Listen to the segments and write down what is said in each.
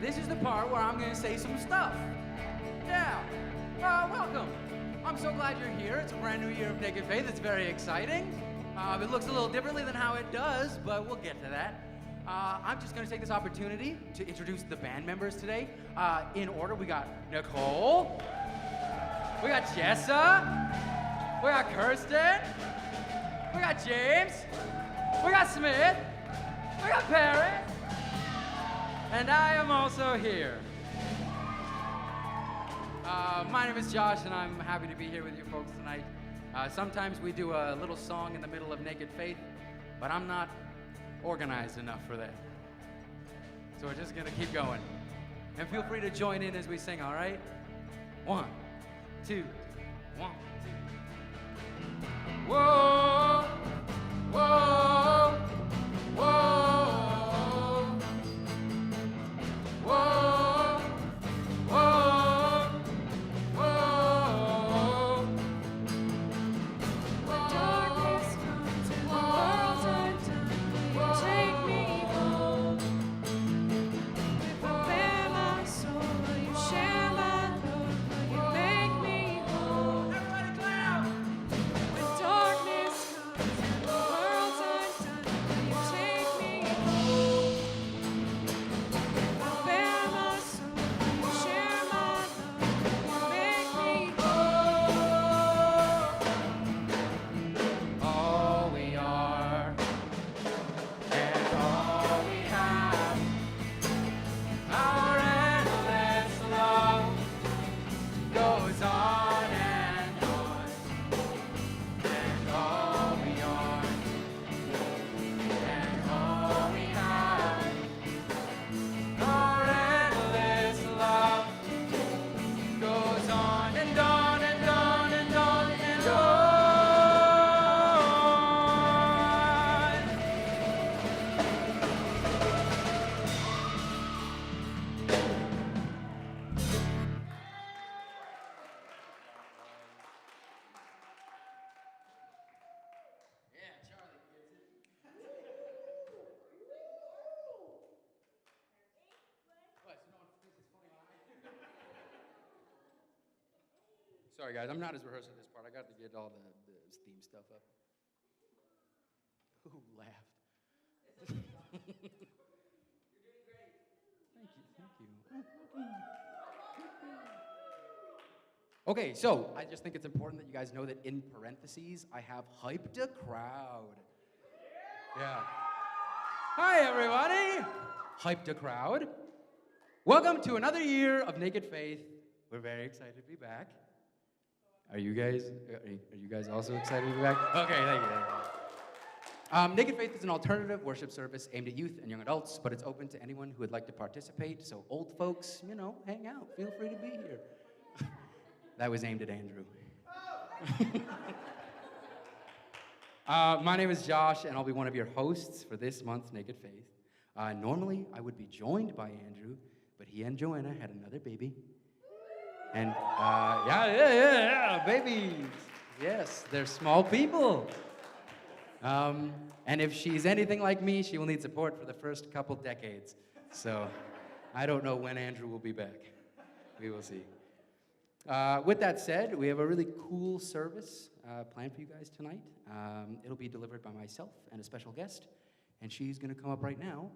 this is the part where I'm gonna say some stuff. Yeah, welcome. I'm so glad you're here. It's a brand new year of Naked Faith. It's very exciting. It looks a little differently than how it does, but we'll get to that. I'm just gonna take this opportunity to introduce the band members today. In order, we got Nicole, we got Jessa, we got Kirsten, we got James, we got Smith, we got Perry, and I am also here. My name is Josh, and I'm happy to be here with you folks tonight. Sometimes we do a little song in the middle of Naked Faith, but I'm not organized enough for that. So we're just gonna keep going. And feel free to join in as we sing, all right? 1, 2, 1, 2. Whoa, whoa, whoa, whoa, whoa, whoa. When darkness comes and the world's undone, will you take me home? If I bare my soul, will you share my load? Will you make me whole? Everybody clap! When darkness comes and the world's undone, will you take me home? If I bare my soul, will you share my load? Will you make me All we are and all we have, our endless love goes on and on. And all we are and all we have, our endless love goes on and on and on and on and on. Yeah, Charlie gets it. What? So no one thinks it's funny when I Sorry, guys, I'm not as rehearsed at this part. I got to get all the theme stuff up. Who laughed? You're doing great. Thank you. Okay, so I just think it's important that you guys know that in parentheses, I have hyped a crowd. Yeah. Hi, everybody. Hyped a crowd. Welcome to another year of Naked Faith. We're very excited to be back. Are you guys also excited to be back? Okay, thank you. Naked Faith is an alternative worship service aimed at youth and young adults, but it's open to anyone who would like to participate. So old folks, hang out. Feel free to be here. That was aimed at Andrew. My name is Josh, and I'll be one of your hosts for this month's Naked Faith. Normally, I would be joined by Andrew, but he and Joanna had another baby. And, babies. Yes, they're small people. And if she's anything like me, she will need support for the first couple decades. So I don't know when Andrew will be back. We will see. With that said, we have a really cool service planned for you guys tonight. It'll be delivered by myself and a special guest, and she's going to come up right now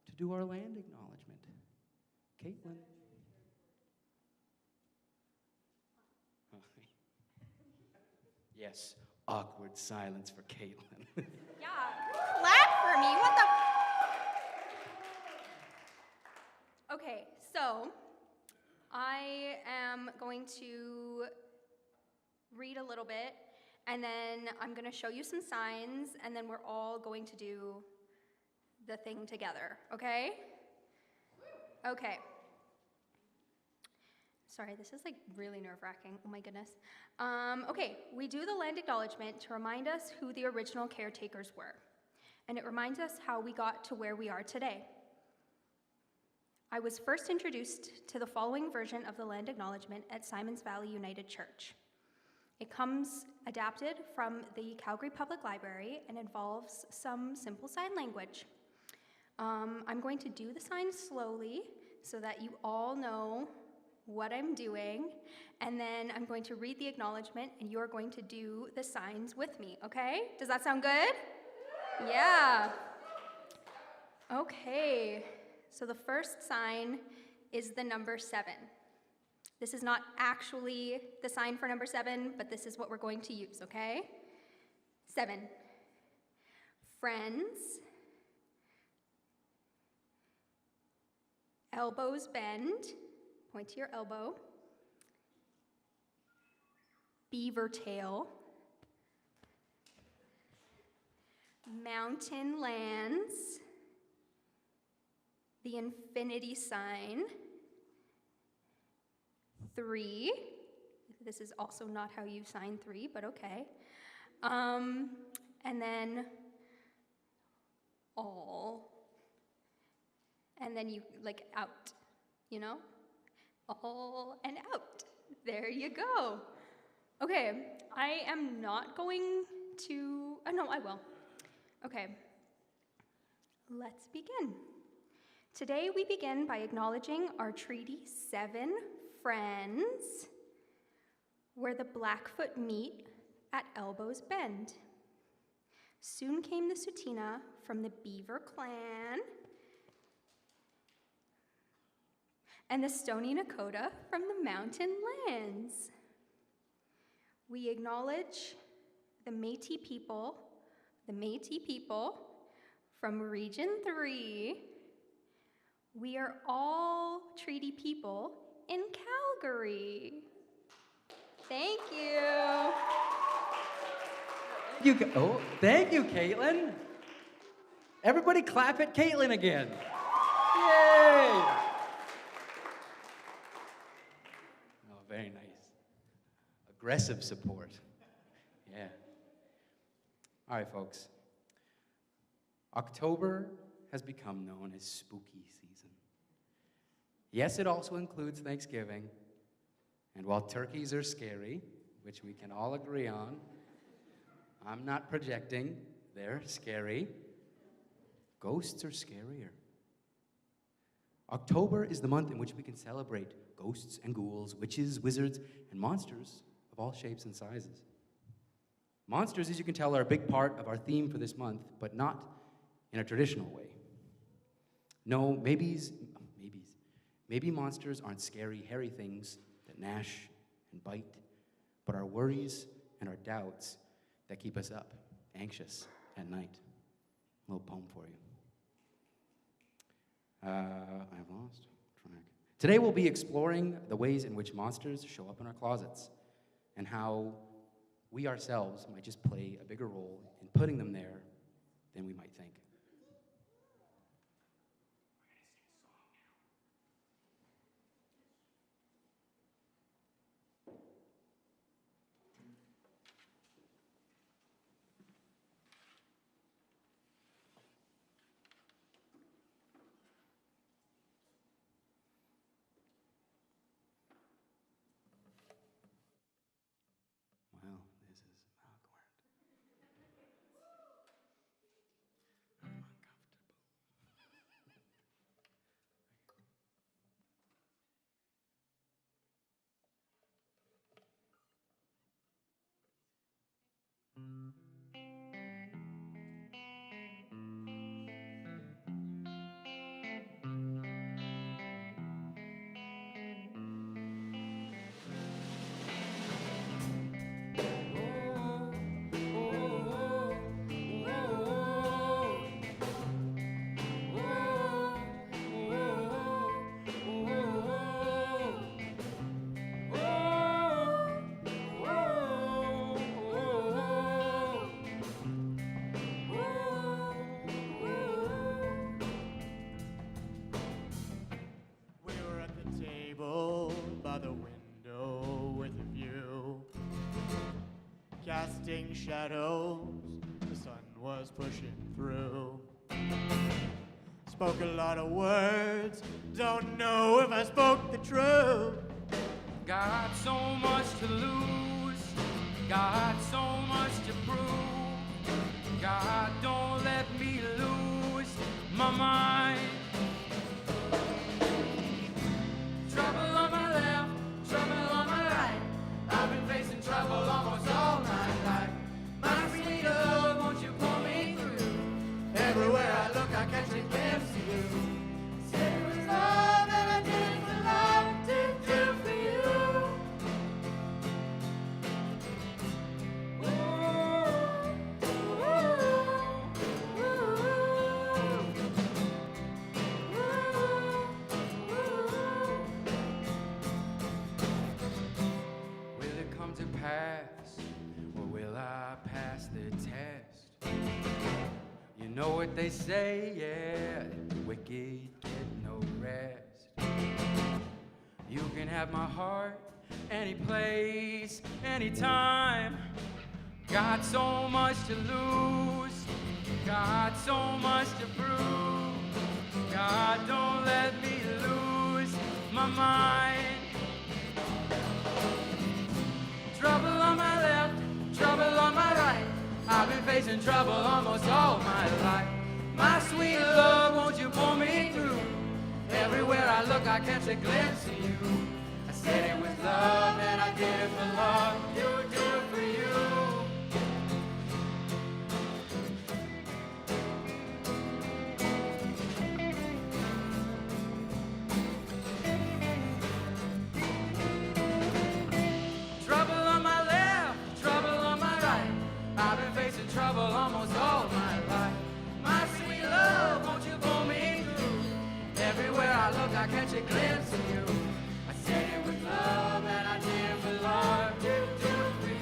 to do our land acknowledgement. Caitlin. Yes, awkward silence for Caitlin. Yeah, clap for me. What the? Okay, so I am going to read a little bit, and then I'm going to show you some signs, and then we're all going to do the thing together, okay? Okay. Sorry, this is like really nerve-wracking. Oh my goodness. Okay, we do the land acknowledgement to remind us who the original caretakers were, and it reminds us how we got to where we are today. I was first introduced to the following version of the land acknowledgement at Simons Valley United Church. It comes adapted from the Calgary Public Library and involves some simple sign language. I'm going to do the signs slowly so that you all know what I'm doing. And then I'm going to read the acknowledgement, and you're going to do the signs with me, okay? Does that sound good? Yeah. Okay. So the first sign is the number 7. This is not actually the sign for number 7, but this is what we're going to use, okay? 7. Friends. Elbows bend. Point to your elbow. Beaver tail. Mountain lands. The infinity sign. 3. This is also not how you sign 3, but okay. And then all. And then you, like, out, you know? All and out. There you go. Okay, I am not going to, oh no, I will. Okay, let's begin. Today we begin by acknowledging our Treaty 7 friends, where the Blackfoot meet at Elbows Bend. Soon came the Tsuut'ina from the Beaver Clan, and the Stoney Nakoda from the Mountain Lands. We acknowledge the Métis people from Region 3. We are all treaty people in Calgary. Thank you. Thank you, Caitlin. Everybody clap at Caitlin again. Yay! Oh, very nice. Aggressive support. Yeah. All right, folks. October has become known as spooky season. Yes, it also includes Thanksgiving. And while turkeys are scary, which we can all agree on, I'm not projecting, they're scary. Ghosts are scarier. October is the month in which we can celebrate ghosts and ghouls, witches, wizards, and monsters of all shapes and sizes. Monsters, as you can tell, are a big part of our theme for this month, but not in a traditional way. No, maybe monsters aren't scary, hairy things that gnash and bite, but our worries and our doubts that keep us up, anxious at night. A little poem for you. I've lost track. Today we'll be exploring the ways in which monsters show up in our closets and how we ourselves might just play a bigger role in putting them there than we might think. Well, this is awkward. I'm uncomfortable. We were at the table by the window with a view, casting shadows, the sun was pushing through. Spoke a lot of words, don't know if I spoke the truth. Got so much to lose, got so much to prove. God, don't let me lose my mind. know what they say, yeah, the wicked get no rest. You can have my heart any place, anytime. Got so much to lose, got so much to prove. God, don't let me lose my mind. Trouble on my left, trouble on my right. I've been facing trouble almost all my life. My sweet love, won't you pull me through? Everywhere I look, I catch a glimpse of you. I said it was love, and I did it for love. You would do it for you. Trouble on my left, trouble on my right. I've been facing trouble almost all my life. My sweet love, won't you pull me through? Everywhere I look, I catch a glimpse of you. I said it was love, and I did it for love. Do it for you.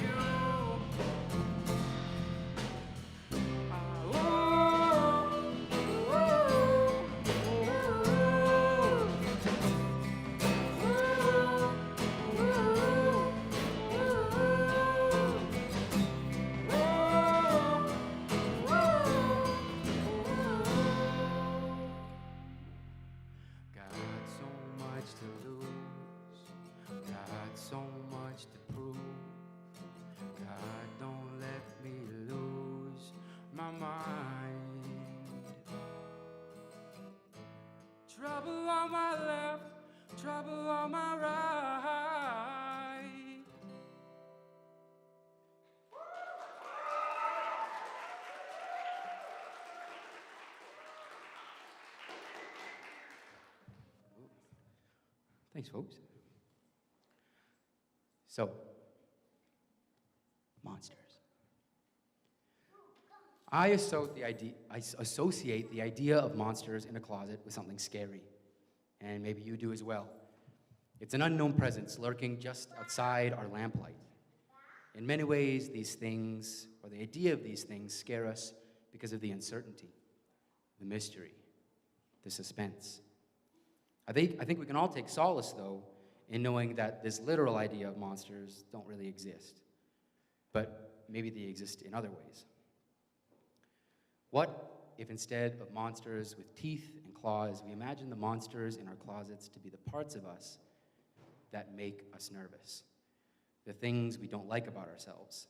Got so much to lose, got so much to prove. God, don't let me lose my mind. Trouble on my left, trouble on my right. Thanks, folks. So, monsters. I associate the idea of monsters in a closet with something scary, and maybe you do as well. It's an unknown presence lurking just outside our lamplight. In many ways, these things, or the idea of these things, scare us because of the uncertainty, the mystery, the suspense. I think we can all take solace, though, in knowing that this literal idea of monsters don't really exist. But maybe they exist in other ways. What if instead of monsters with teeth and claws, we imagine the monsters in our closets to be the parts of us that make us nervous, the things we don't like about ourselves,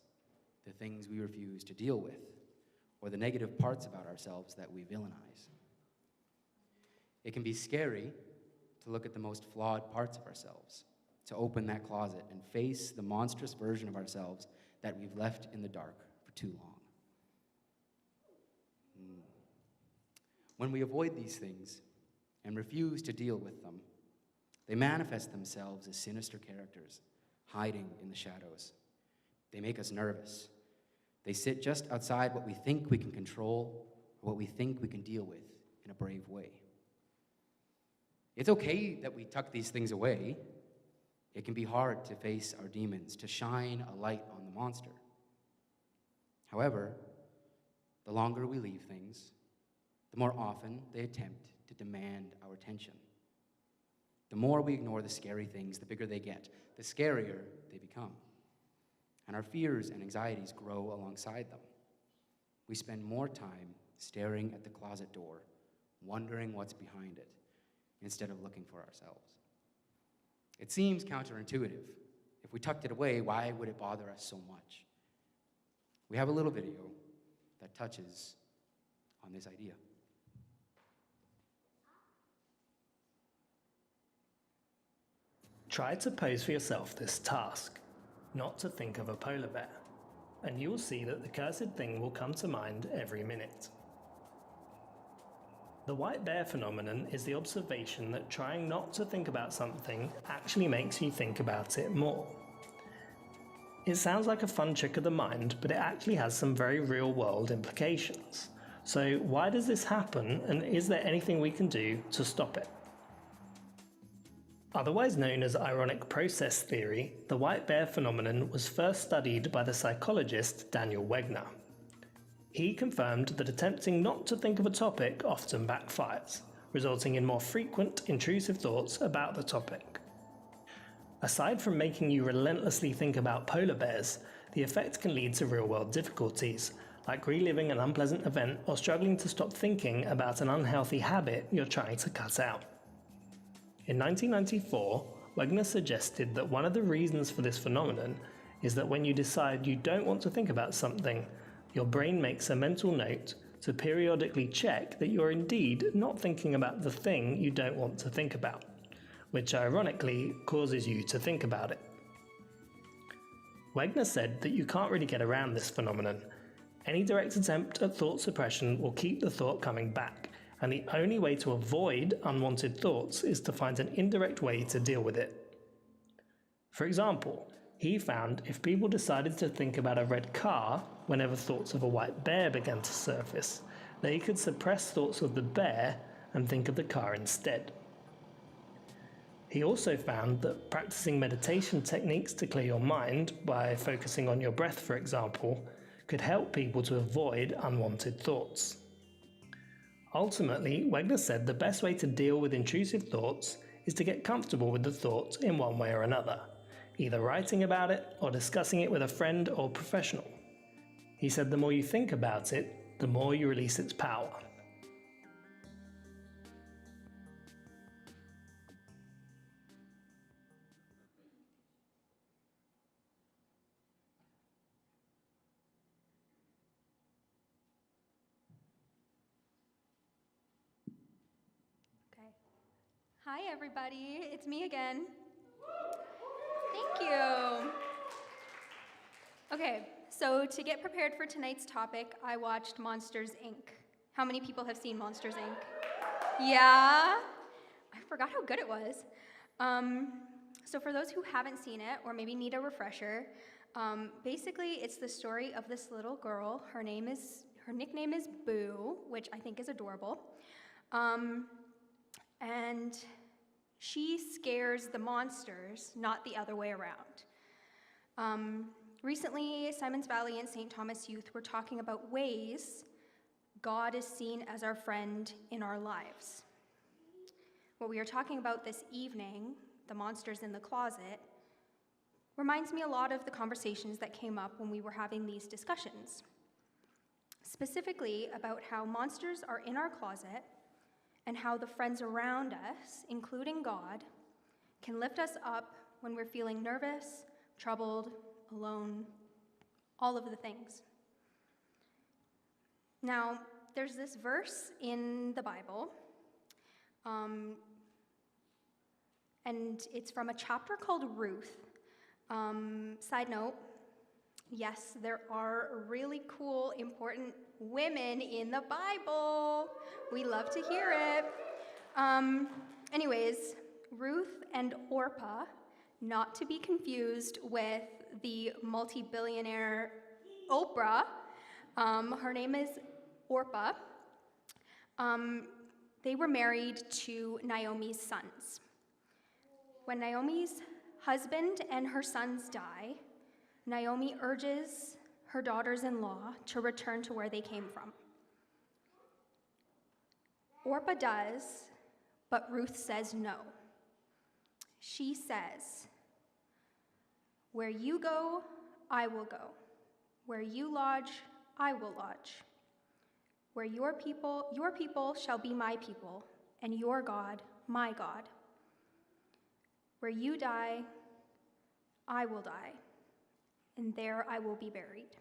the things we refuse to deal with, or the negative parts about ourselves that we villainize? It can be scary to look at the most flawed parts of ourselves, to open that closet and face the monstrous version of ourselves that we've left in the dark for too long. When we avoid these things and refuse to deal with them, they manifest themselves as sinister characters, hiding in the shadows. They make us nervous. They sit just outside what we think we can control, or what we think we can deal with in a brave way. It's okay that we tuck these things away. It can be hard to face our demons, to shine a light on the monster. However, the longer we leave things, the more often they attempt to demand our attention. The more we ignore the scary things, the bigger they get, the scarier they become. And our fears and anxieties grow alongside them. We spend more time staring at the closet door, wondering what's behind it, instead of looking for ourselves. It seems counterintuitive. If we tucked it away, why would it bother us so much? We have a little video that touches on this idea. Try to pose for yourself this task, not to think of a polar bear, and you will see that the cursed thing will come to mind every minute. The white bear phenomenon is the observation that trying not to think about something actually makes you think about it more. It sounds like a fun trick of the mind, but it actually has some very real-world implications. So why does this happen, and is there anything we can do to stop it? Otherwise known as ironic process theory, the white bear phenomenon was first studied by the psychologist Daniel Wegner. He confirmed that attempting not to think of a topic often backfires, resulting in more frequent, intrusive thoughts about the topic. Aside from making you relentlessly think about polar bears, the effect can lead to real-world difficulties, like reliving an unpleasant event or struggling to stop thinking about an unhealthy habit you're trying to cut out. In 1994, Wegner suggested that one of the reasons for this phenomenon is that when you decide you don't want to think about something, your brain makes a mental note to periodically check that you're indeed not thinking about the thing you don't want to think about, which ironically causes you to think about it. Wegner said that you can't really get around this phenomenon. Any direct attempt at thought suppression will keep the thought coming back, and the only way to avoid unwanted thoughts is to find an indirect way to deal with it. For example, he found if people decided to think about a red car whenever thoughts of a white bear began to surface, they could suppress thoughts of the bear and think of the car instead. He also found that practicing meditation techniques to clear your mind, by focusing on your breath for example, could help people to avoid unwanted thoughts. Ultimately, Wegner said the best way to deal with intrusive thoughts is to get comfortable with the thought in one way or another, either writing about it or discussing it with a friend or professional. He said the more you think about it, the more you release its power. Okay. Hi, everybody. It's me again. Thank you. Okay, so to get prepared for tonight's topic, I watched Monsters, Inc. How many people have seen Monsters, Inc.? Yeah? I forgot how good it was. So for those who haven't seen it, or maybe need a refresher, basically it's the story of this little girl. Her nickname is Boo, which I think is adorable. And she scares the monsters, not the other way around. Recently, Simons Valley and St. Thomas Youth were talking about ways God is seen as our friend in our lives. What we are talking about this evening, the monsters in the closet, reminds me a lot of the conversations that came up when we were having these discussions. Specifically about how monsters are in our closet and how the friends around us, including God, can lift us up when we're feeling nervous, troubled, alone, all of the things. Now, there's this verse in the Bible, and it's from a chapter called Ruth. Side note, yes, there are really cool, important women in the Bible. We love to hear it. Anyways, Ruth and Orpah, not to be confused with the multi-billionaire Oprah. Her name is Orpah. They were married to Naomi's sons. When Naomi's husband and her sons die, Naomi urges her daughters-in-law to return to where they came from. Orpah does, but Ruth says no. She says, "Where you go, I will go. Where you lodge, I will lodge. Where your people shall be my people, and your God, my God. Where you die, I will die, and there I will be buried."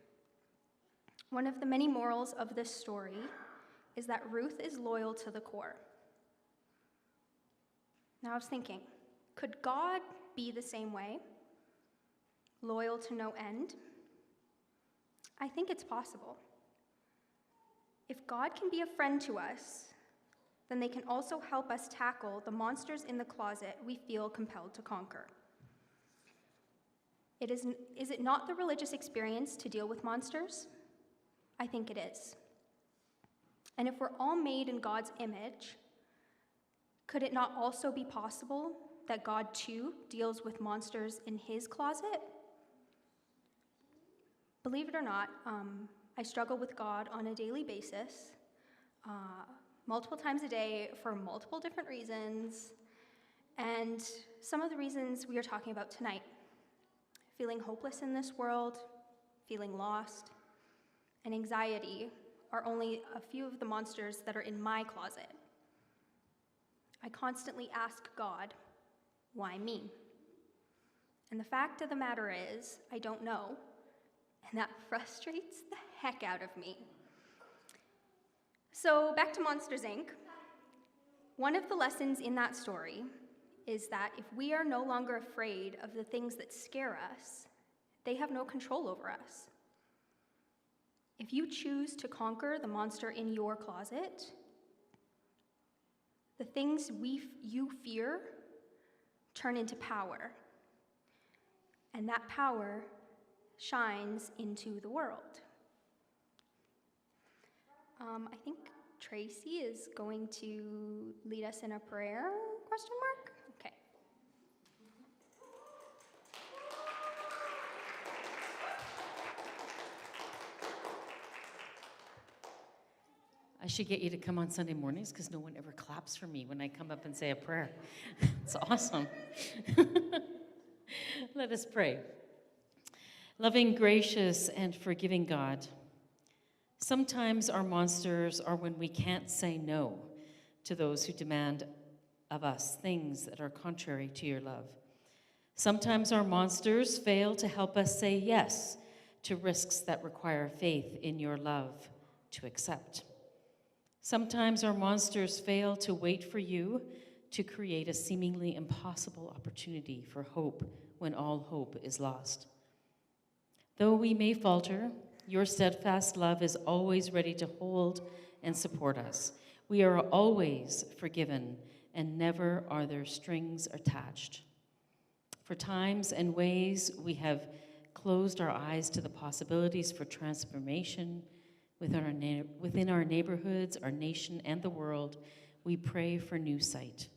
One of the many morals of this story is that Ruth is loyal to the core. Now I was thinking, could God be the same way? Loyal to no end? I think it's possible. If God can be a friend to us, then they can also help us tackle the monsters in the closet we feel compelled to conquer. Is it not the religious experience to deal with monsters? I think it is. And if we're all made in God's image, could it not also be possible that God too deals with monsters in his closet? Believe it or not, I struggle with God on a daily basis, multiple times a day for multiple different reasons, and some of the reasons we are talking about tonight. Feeling hopeless in this world, feeling lost, and anxiety are only a few of the monsters that are in my closet. I constantly ask God, why me? And the fact of the matter is, I don't know, and that frustrates the heck out of me. So back to Monsters, Inc. One of the lessons in that story is that if we are no longer afraid of the things that scare us, they have no control over us. If you choose to conquer the monster in your closet, the things you fear turn into power, and that power shines into the world. I think Tracy is going to lead us in a prayer, question mark? Okay. I should get you to come on Sunday mornings because no one ever claps for me when I come up and say a prayer. It's awesome. Let us pray. Loving, gracious, and forgiving God, sometimes our monsters are when we can't say no to those who demand of us things that are contrary to your love. Sometimes our monsters fail to help us say yes to risks that require faith in your love to accept. Sometimes our monsters fail to wait for you to create a seemingly impossible opportunity for hope when all hope is lost. Though we may falter, your steadfast love is always ready to hold and support us. We are always forgiven, and never are there strings attached. For times and ways we have closed our eyes to the possibilities for transformation within our neighborhoods, our nation, and the world, we pray for new sight.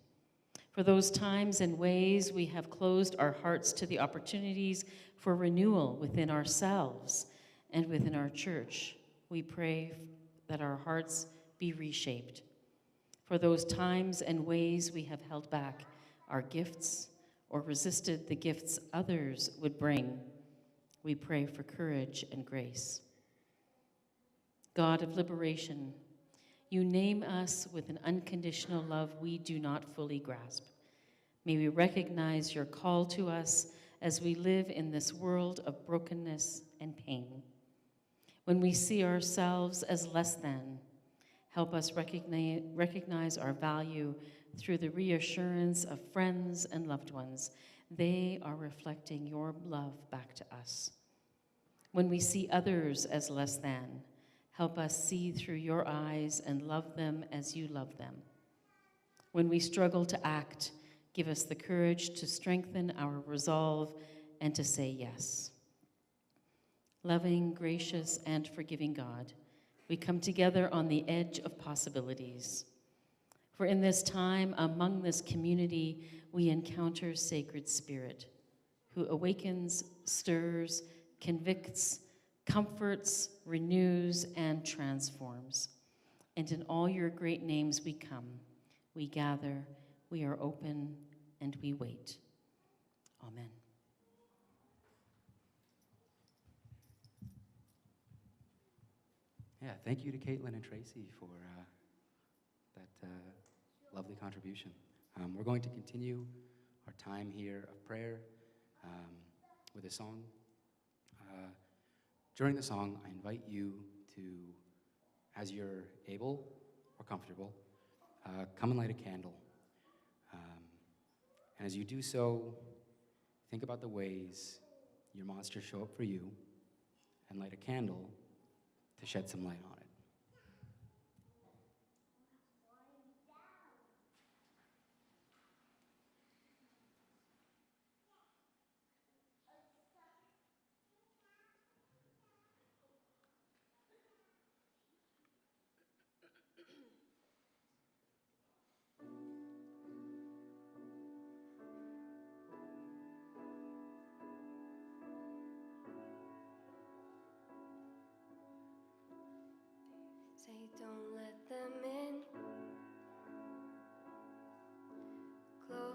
For those times and ways we have closed our hearts to the opportunities for renewal within ourselves and within our church, we pray that our hearts be reshaped. For those times and ways we have held back our gifts or resisted the gifts others would bring, we pray for courage and grace. God of liberation, you name us with an unconditional love we do not fully grasp. May we recognize your call to us as we live in this world of brokenness and pain. When we see ourselves as less than, help us recognize our value through the reassurance of friends and loved ones. They are reflecting your love back to us. When we see others as less than, help us see through your eyes and love them as you love them. When we struggle to act, give us the courage to strengthen our resolve and to say yes. Loving, gracious, and forgiving God, we come together on the edge of possibilities. For in this time, among this community, we encounter Sacred Spirit, who awakens, stirs, convicts, comforts, renews, and transforms. And in all your great names we come, we gather, we are open, and we wait. Amen. Yeah, thank you to Caitlin and Tracy for that lovely contribution. We're going to continue our time here of prayer with a song. During the song, I invite you to, as you're able or comfortable, come and light a candle. And as you do so, think about the ways your monsters show up for you and light a candle to shed some light on it.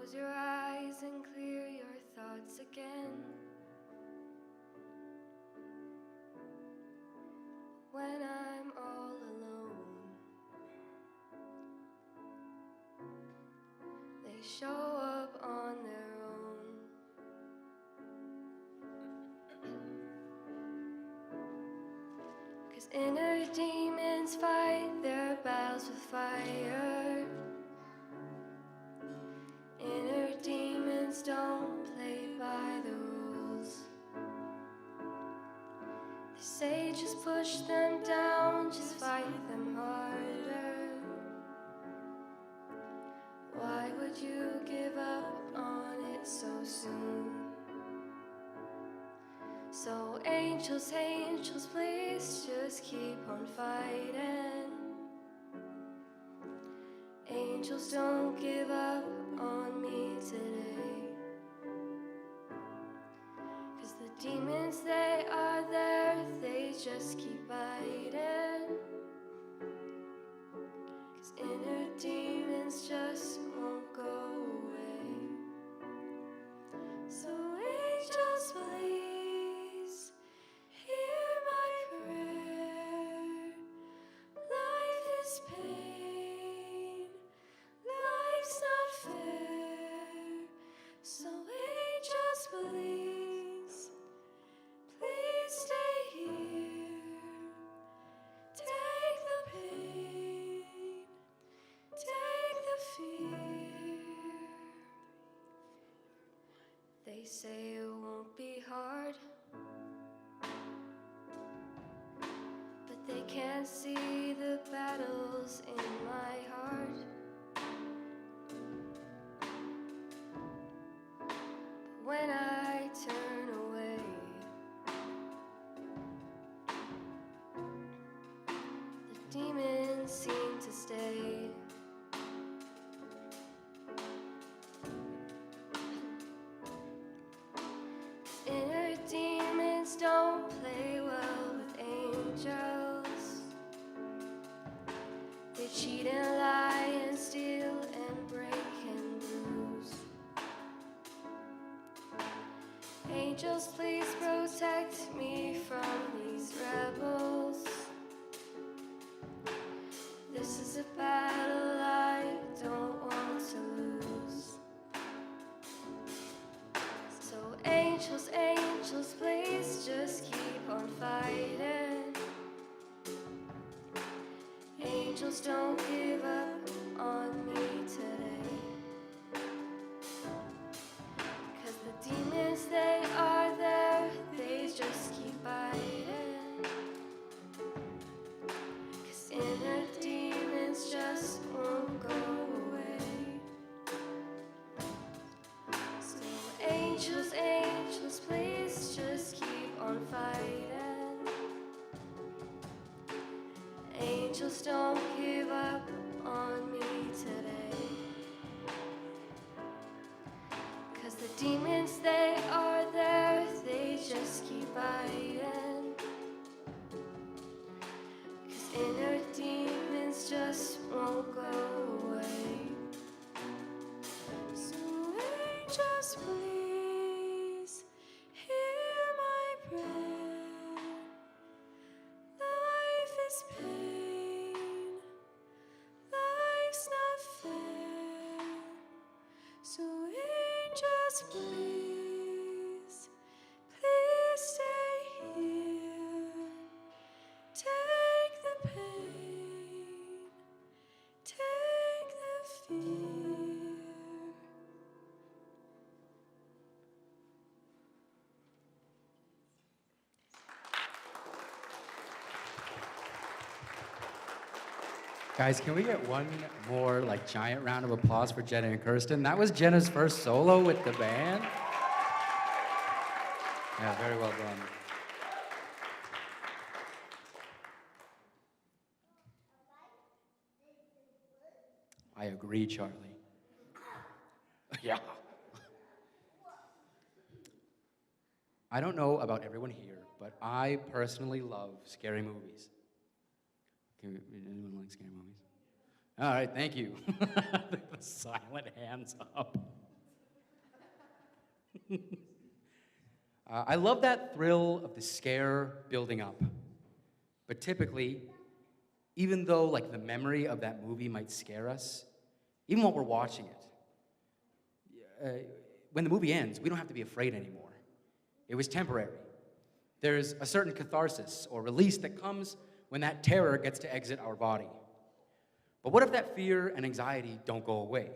Close your eyes and clear your thoughts again. When I'm all alone, they show up on their own. 'Cause inner demons fight their battles with fire. Inner demons don't play by the rules. They say just push them down, just fight them harder. Why would you give up on it so soon? So angels, angels, please just keep on fighting. Angels, don't give up on me today. 'Cause the demons, they are there, they just keep biting. 'Cause inner demons just won't go away. So angels, please hear my prayer. Life is pain, life's not fair. So angels, please, please stay here. Take the pain, take the fear. They say it won't be hard, but they can't see the battles in my heart. When I turn away, the demons seem to stay. Inner demons don't play well with angels. They cheat and lie and steal and break and bruise. Angels, please protect me from these rebels. This is a battle I don't want to lose. So angels, angels, please just keep on fighting. Angels, don't give up on me today. 'Cause the demons, they are there, they just keep biting. 'Cause inner demons just won't go away. So angels, angels, please just keep on fighting. Angels, don't give up on me today. 'Cause the demons, they are there, they just keep biting. 'Cause inner demons just won't go away. So angels, please hear my prayer. Life is pain, life's not fair. So angels, please, please stay here. Take the pain, take the fear. Guys, can we get one more like giant round of applause for Jenna and Kirsten? That was Jenna's first solo with the band. Yeah, very well done. I agree, Charlie. Yeah. I don't know about everyone here, but I personally love scary movies. Anyone like scary movies? All right, thank you. The silent hands up. I love that thrill of the scare building up. But typically, even though like the memory of that movie might scare us, even while we're watching it, when the movie ends, we don't have to be afraid anymore. It was temporary. There's a certain catharsis or release that comes when that terror gets to exit our body. But what if that fear and anxiety don't go away?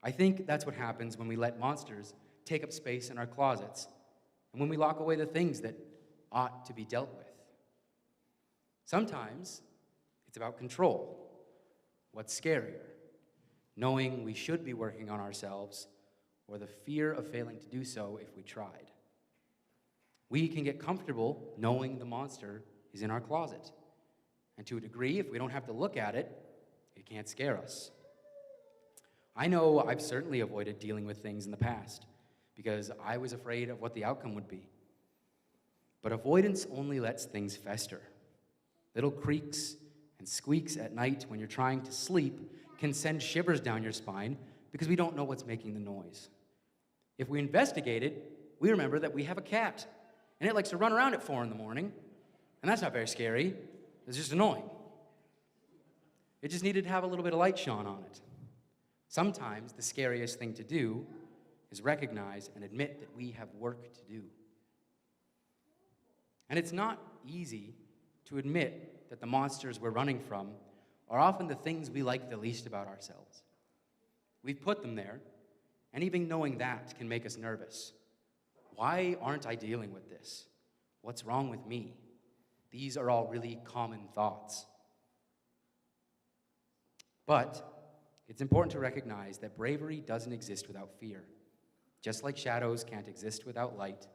I think that's what happens when we let monsters take up space in our closets and when we lock away the things that ought to be dealt with. Sometimes it's about control. What's scarier? Knowing we should be working on ourselves or the fear of failing to do so if we tried. We can get comfortable knowing the monster is in our closet. And to a degree, if we don't have to look at it, it can't scare us. I know I've certainly avoided dealing with things in the past because I was afraid of what the outcome would be. But avoidance only lets things fester. Little creaks and squeaks at night when you're trying to sleep can send shivers down your spine because we don't know what's making the noise. If we investigate it, we remember that we have a cat, and it likes to run around at 4 in the morning, and that's not very scary. It's just annoying. It just needed to have a little bit of light shone on it. Sometimes the scariest thing to do is recognize and admit that we have work to do. And it's not easy to admit that the monsters we're running from are often the things we like the least about ourselves. We've put them there, and even knowing that can make us nervous. Why aren't I dealing with this? What's wrong with me? These are all really common thoughts. But it's important to recognize that bravery doesn't exist without fear. Just like shadows can't exist without light,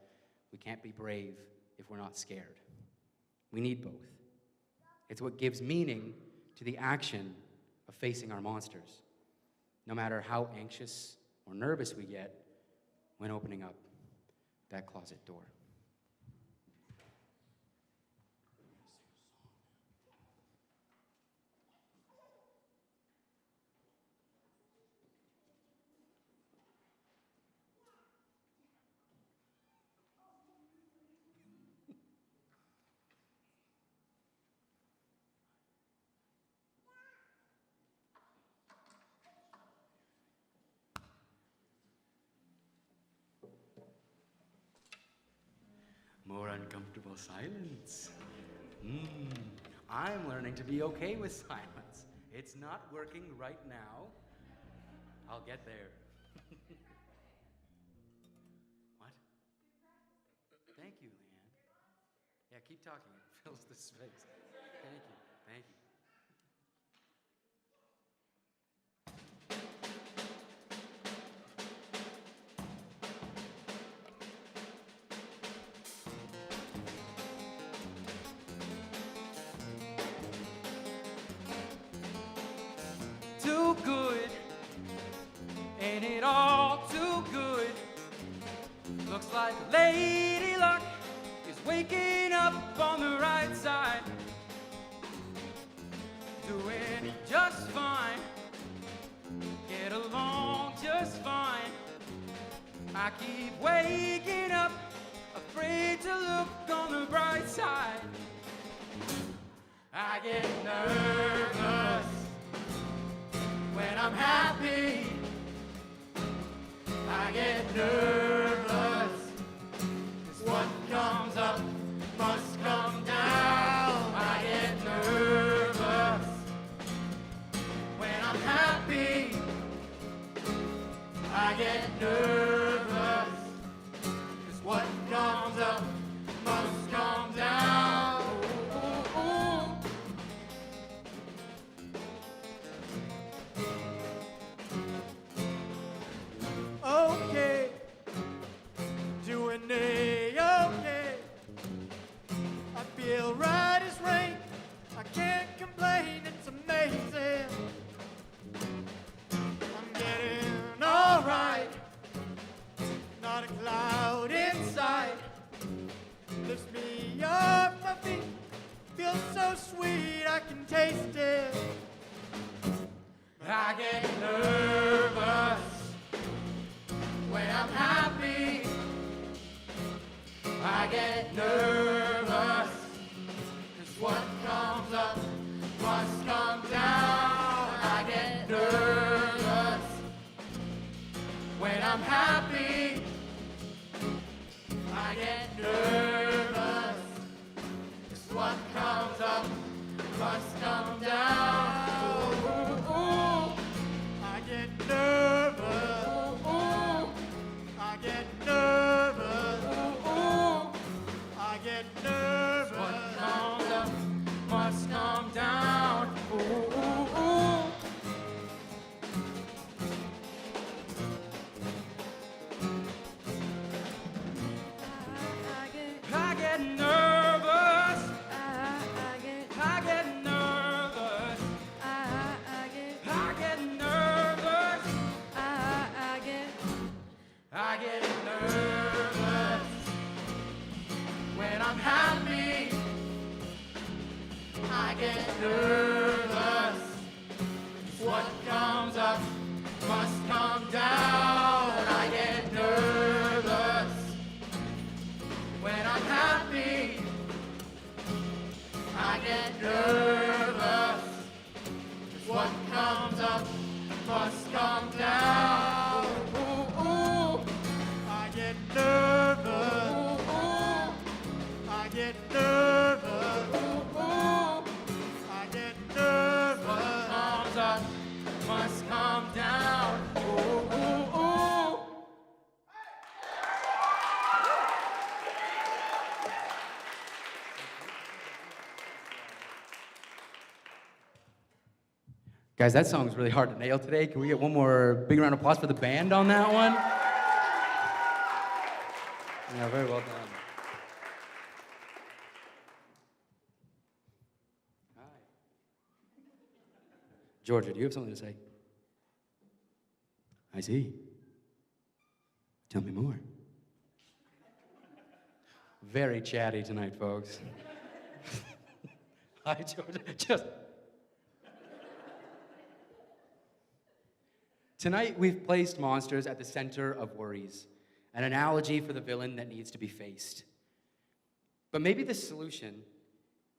we can't be brave if we're not scared. We need both. It's what gives meaning to the action of facing our monsters, no matter how anxious or nervous we get when opening up that closet door. More uncomfortable silence. I'm learning to be okay with silence. It's not working right now. I'll get there. What? Thank you, Leanne. Yeah, keep talking. It fills the space. Thank you. Thank you. Too good, ain't it all too good? Looks like Lady Luck is waking up on the right side, doing just fine, get along just fine. I keep waking up, afraid to look on the bright side. I get nervous when I'm happy. I get nervous, 'cause what comes up must come down. I get nervous when I'm happy. I get nervous, 'cause what comes up must come down. Ooh, ooh, ooh. Okay, doing A-okay. I feel right as rain, I can't complain, it's amazing. I'm getting alright, not a cloud inside. Lifts me off my feet, feels so sweet, I can taste it. I get nervous when I'm happy. I'm happy, I get nervous. 'Cause what comes up must come down. Ooh, ooh, ooh. I get nervous. Ooh, ooh. I get nervous. Ooh, ooh. I get nervous. What comes up must come down. Ooh, ooh, ooh. I get nervous. I get nervous. I get nervous. I get nervous when I'm happy. I get nervous. What comes up must come down. I get nervous when I'm happy. I get nervous. What comes up must come down. Ooh, ooh. I get nervous. Ooh, ooh. I get nervous. Ooh, ooh. I get nervous. What comes up must come down. Ooh, ooh, ooh. Guys, that song's really hard to nail today. Can we get one more big round of applause for the band on that one? Yeah, very well done. Hi. Georgia, do you have something to say? I see. Tell me more. Very chatty tonight, folks. Hi, Georgia. Tonight, we've placed monsters at the center of worries, an analogy for the villain that needs to be faced. But maybe the solution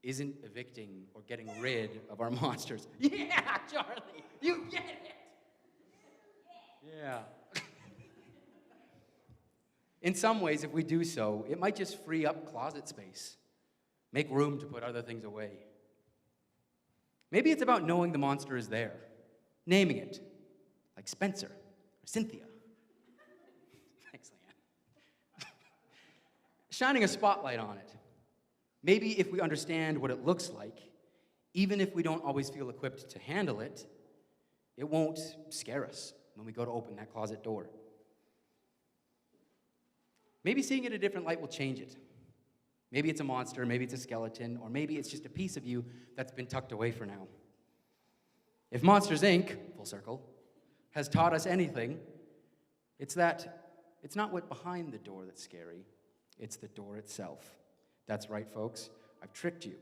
isn't evicting or getting rid of our monsters. Yeah, Charlie, you get it. Yeah. In some ways, if we do so, it might just free up closet space, make room to put other things away. Maybe it's about knowing the monster is there, naming it, like Spencer or Cynthia. Thanks, Leanne. Shining a spotlight on it. Maybe if we understand what it looks like, even if we don't always feel equipped to handle it, it won't scare us when we go to open that closet door. Maybe seeing it a different light will change it. Maybe it's a monster, maybe it's a skeleton, or maybe it's just a piece of you that's been tucked away for now. If Monsters, Inc., full circle, has taught us anything, it's that it's not what's behind the door that's scary, it's the door itself. That's right, folks. I've tricked you.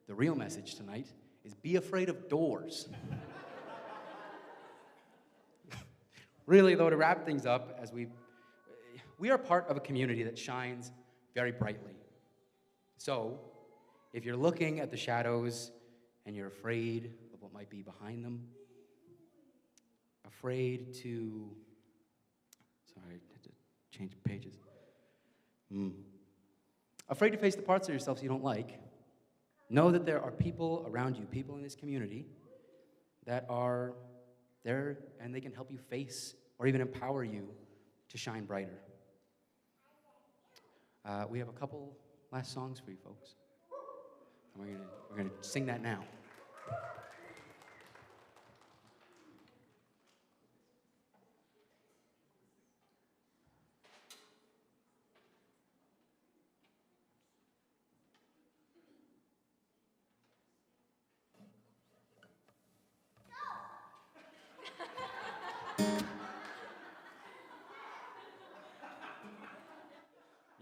The real message tonight is be afraid of doors. Really, though, to wrap things up, as we are part of a community that shines very brightly. So, if you're looking at the shadows and you're afraid of what might be behind them, afraid to, sorry, I had to change pages. Afraid to face the parts of yourselves you don't like, know that there are people around you, people in this community, that are there and they can help you face or even empower you to shine brighter. We have a couple last songs for you folks. And we're gonna sing that now.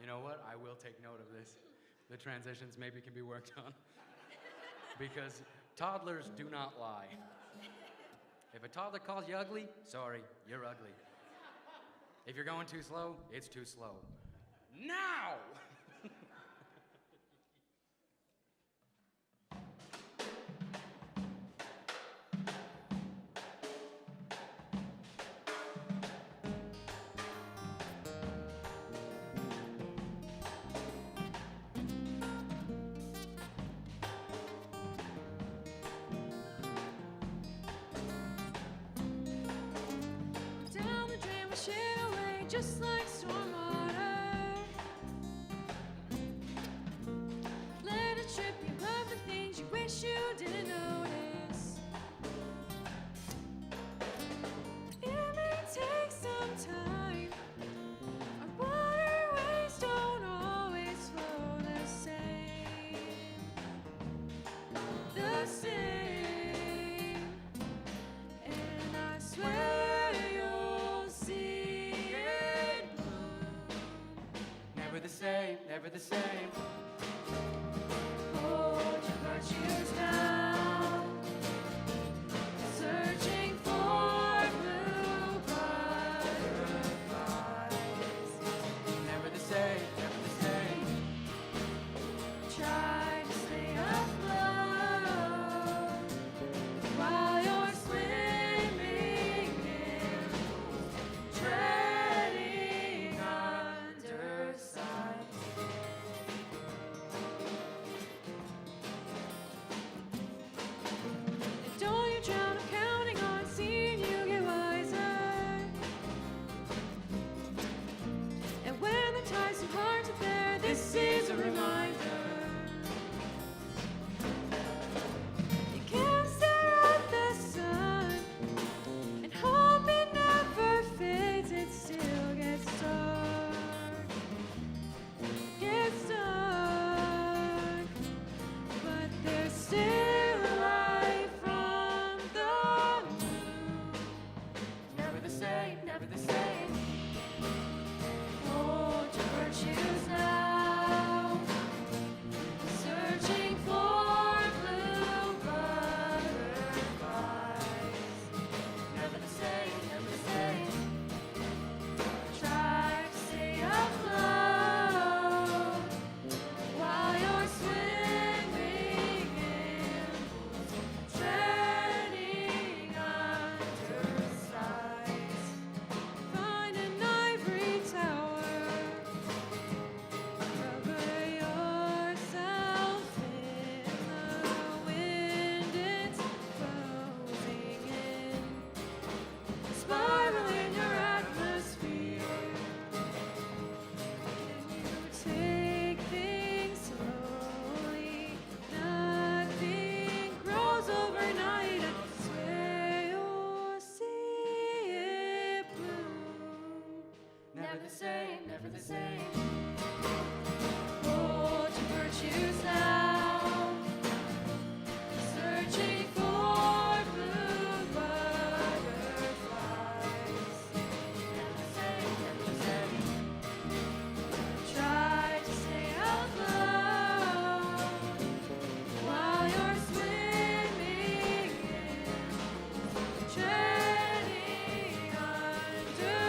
You know what? I will take note of this. The transitions maybe can be worked on. Because toddlers do not lie. If a toddler calls you ugly, sorry, you're ugly. If you're going too slow, it's too slow. Now! wash it away just like storm water. Let it trip you of the things you wish you didn't notice. It may take some time. Our waterways don't always flow the same. The same. And I swear you'll see it bloom. Never the same, never the same. Hold your virtues down. Searching for blue butterflies. Never the same, never the same. Try to stay afloat while you're swimming in pools, treading undersize. And don't you drown, I'm counting on seeing you get wiser. And when the tide's too hard to bear, this is a reminder. You can't stare at the sun and hope it never fades. It still gets dark, gets dark. But there's still light from the moon. Never the same, never the same. Hold your virtues now. Searching for blue butterflies. Never the same, never the same. Try to stay afloat while you're swimming in pools, treading undersize. Find an ivory tower, cover yourself in the wind. It's closing in, spiral in your atmosphere. Can you take things slowly? Nothing grows overnight. I swear you'll see it bloom. Never the same, never the same. Hold your virtues now. Searching for blue butterflies. Never the same, never the same. Try to stay afloat while you're swimming in, treading undersize.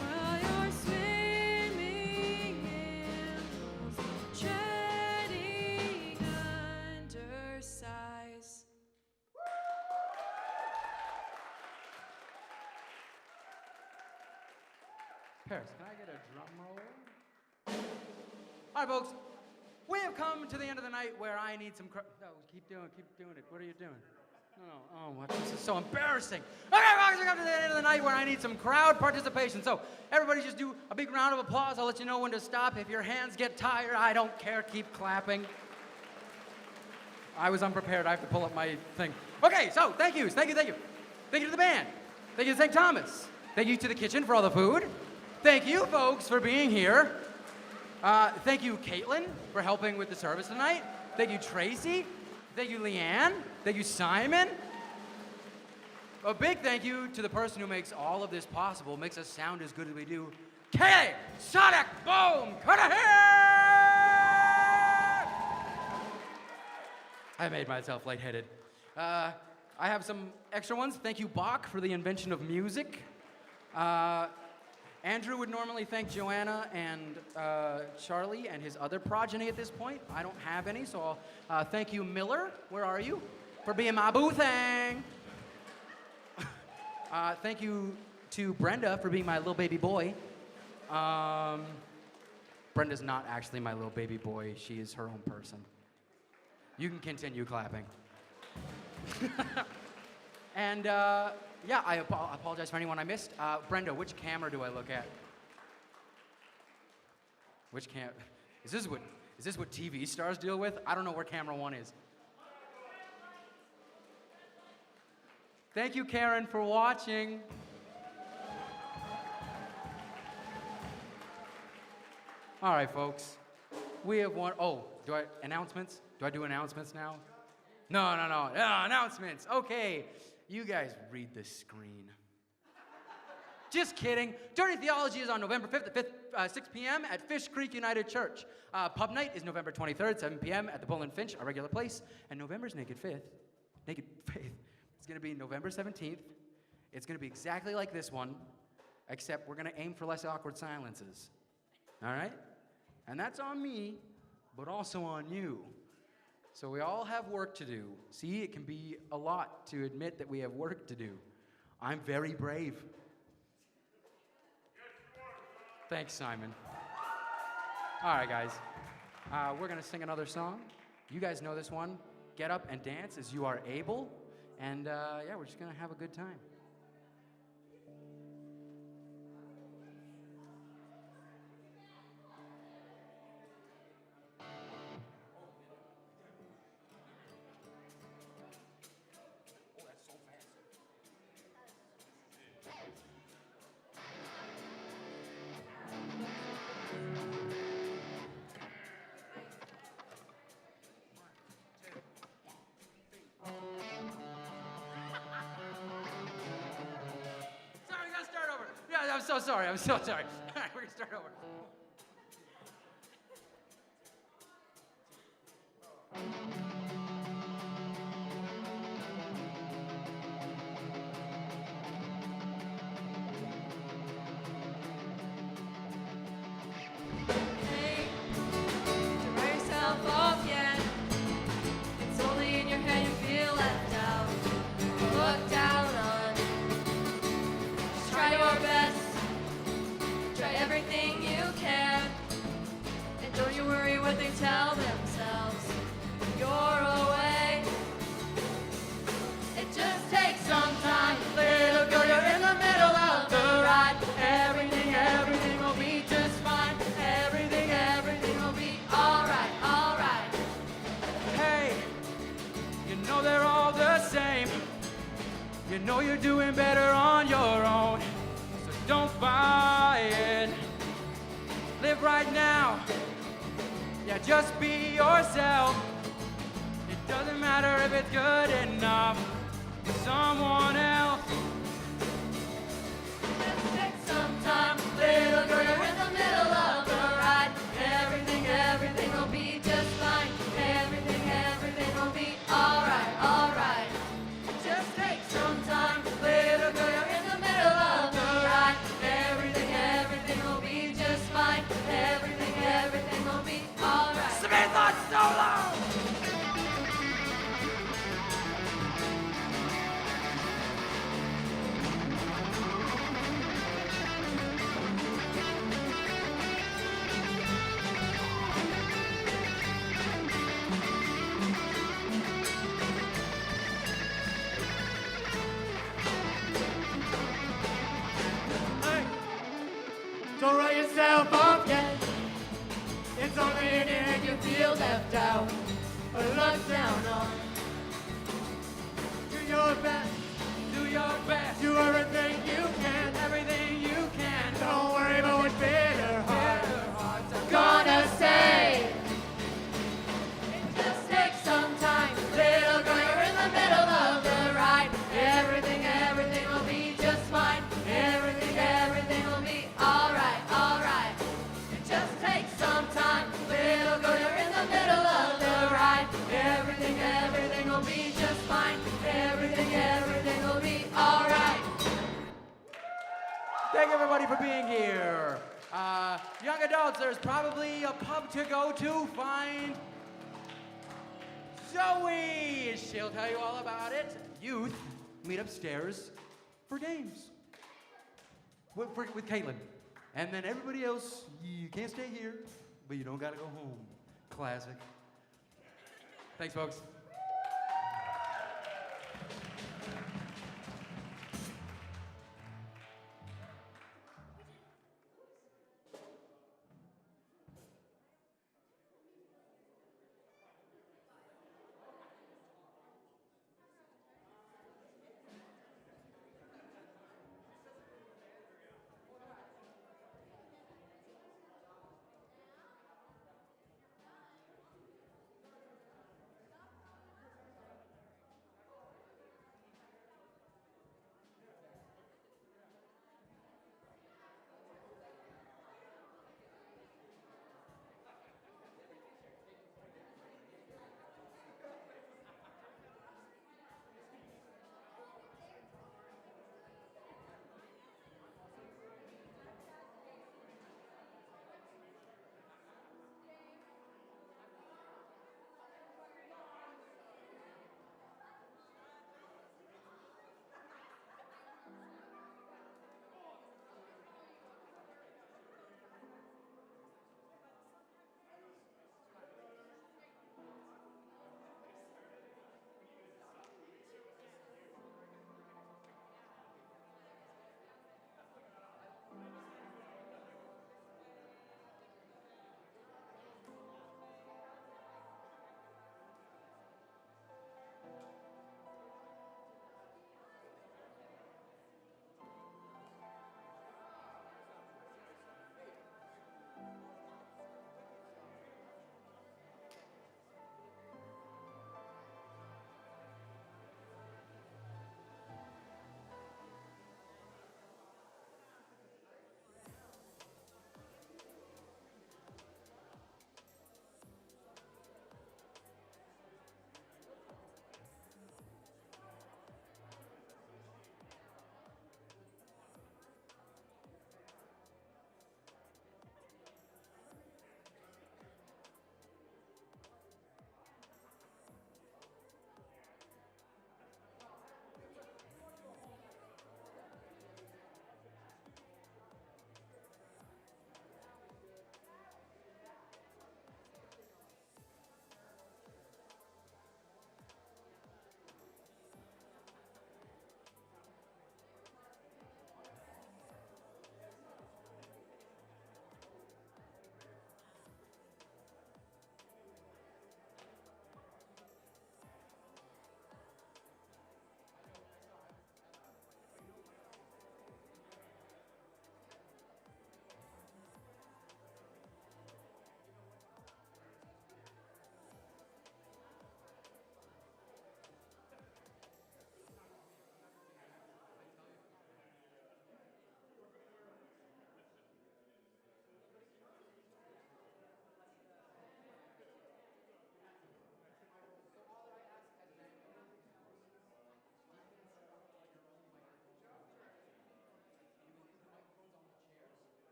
While you're swimming in pools, treading undersize. Paris, can I get a drum roll? All right, folks. We have come to the end of the night where I need some. No, keep doing it. What are you doing? No. Oh, what? This is so embarrassing. Okay, folks, we come to the end of the night where I need some crowd participation. So everybody, just do a big round of applause. I'll let you know when to stop. If your hands get tired, I don't care. Keep clapping. I was unprepared. I have to pull up my thing. Okay, so thank you. Thank you to the band. Thank you to St. Thomas. Thank you to the kitchen for all the food. Thank you, folks, for being here. Thank you, Caitlin, for helping with the service tonight. Thank you, Tracy. Thank you, Leanne. Thank you, Simon. A big thank you to the person who makes all of this possible, makes us sound as good as we do. Kaylee, Sonic, Boom, Cudahy! I made myself lightheaded. I have some extra ones. Thank you, Bach, for the invention of music. Andrew would normally thank Joanna and Charlie and his other progeny at this point. I don't have any, so I'll thank you, Miller. Where are you? For being my boo thing. Thank you to Brenda for being my little baby boy. Brenda's not actually my little baby boy. She is her own person. You can continue clapping. And yeah, I apologize for anyone I missed. Brenda, which camera do I look at? Which cam? Is this what TV stars deal with? I don't know where camera 1 is. Thank you, Karen, for watching. All right, folks. We have one. Oh, announcements? Do I do announcements now? No. Announcements. Okay. You guys read the screen. Just kidding. Dirty Theology is on November 5th at 6 p.m. at Fish Creek United Church. Pub night is November 23rd, 7 p.m. at the Bull and Finch, a regular place. And November's Naked Faith. It's going to be November 17th. It's going to be exactly like this one, except we're going to aim for less awkward silences. All right? And that's on me, but also on you. So we all have work to do. See, it can be a lot to admit that we have work to do. I'm very brave. Thanks, Simon. All right, guys. We're going to sing another song. You guys know this one. Get up and dance as you are able. And yeah, we're just going to have a good time. I'm so sorry. All right, we're gonna start over. Hey, don't write yourself off yet. It's only in your head you feel left out, looked down on. Just try your best. Try everything you can, and don't you worry what they tell themselves. You're away. It just takes some time. Little girl, you're in the middle of the ride. Everything will be just fine. Everything will be alright, alright. Hey, you know they're all the same. You know you're doing better on your own. So don't buy it. Live right now. Yeah, just be yourself. It doesn't matter if it's good enough for someone else. Just take some time. Little girl, you're in the middle of the ride. Everything will be just fine. Everything will be alright, alright. Just take some time. Little girl, you're in the middle of the ride. Everything will be just fine. Everything will be alright. Samantha Solo! Hey, don't write yourself off yet. It's only in your head you feel left out or looked down on. Do your best. Do your best. Do everything you can. Everything you can. Don't worry about what bitter hearts Bitter hearts are gonna say. It just takes some time. Little girl, you're in the middle of the ride. Everything will be just fine. Everything will be alright, alright. It just takes some time. Little girl, you're in the middle of the ride. Everything will be just fine. Everything will be alright. Thank everybody for being here. Young adults, there's probably a pub to go to. Find Zoe. She'll tell you all about it. Youth, meet upstairs for games with Caitlin. And then everybody else, you can't stay here, but you don't gotta go home. Classic. Thanks, folks.